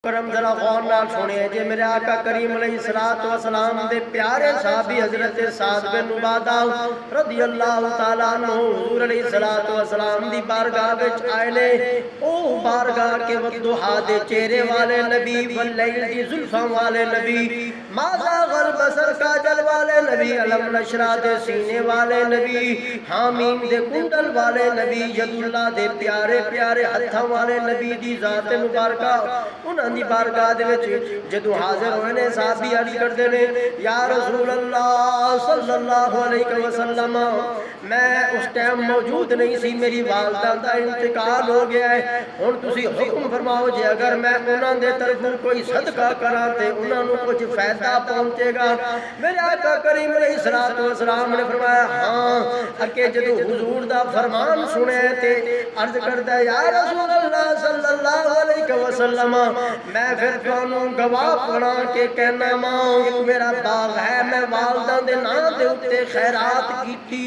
کرم ذرا غور نال سنیں جے میرے آقا کریم علیہ السلام دے پیارے صحابی حضرت سعد بن عبادہ رضی اللہ تعالیٰ عنہ حضور علیہ السلام دی بارگاہ وچ آئے نے او بارگاہ کے وضحا دے چہرے والے نبی واللیل دی زلفاں والے نبی ماذا غل بصر کاجل والے نبی علم نشرہ دے سینے والے نبی حامیم دے کندل والے نبی ید اللہ دے پیارے پیارے ہتھاں والے نبی دی ذات مبارکہ انہاں دی بارگاہ دے وچ جدو حاضر ہوئے نے صحابی عرض کر دے نے یا رسول اللہ صلی اللہ علیہ وسلم میں اس ٹائم موجود نہیں سی میری والدہ دا انتقال ہو گیا ہے ہن تسی حکم فرماؤ جے اگر میں انہاں دے طرفوں کوئی صدقہ کراں تے انہاں نوں کچھ فائدہ پہنچے گا میرے آقا کریم علیہ السلام نے فرمایا ہاں اکے جدو حضور دا فرمان سنے تے عرض کردا یا رسول اللہ صلی اللہ علیہ وسلم میں پھر تانوں گواہ بنا کے کہنا ماں میرا باغ ہے میں والدہ دے نام دے اوتے خیرات کیتی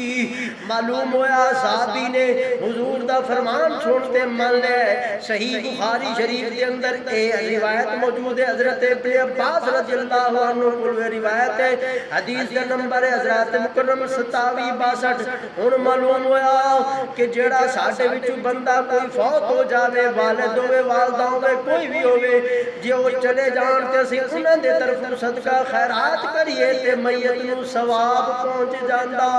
معلوم ہویا صحابی نے حضور دا فرمان سنتے من لے صحیح بخاری شریف کے اندر اے روایت موجود ہے حضرت ابن عباس رضی اللہ عنہ کو روایت ہے حدیث کا نمبر ہے حضرت مکرم 2762 ہن معلوم ہویا کہ جڑا ساڈے وچوں بندہ کوئی فوت ہو جاوے والد ہوے والدہ ہوے کوئی بھی ہوے جے وہ چلے جان تے اسی انہاں دے طرفوں صدقہ خیرات کریے تے میت نوں ثواب پہنچ جاندا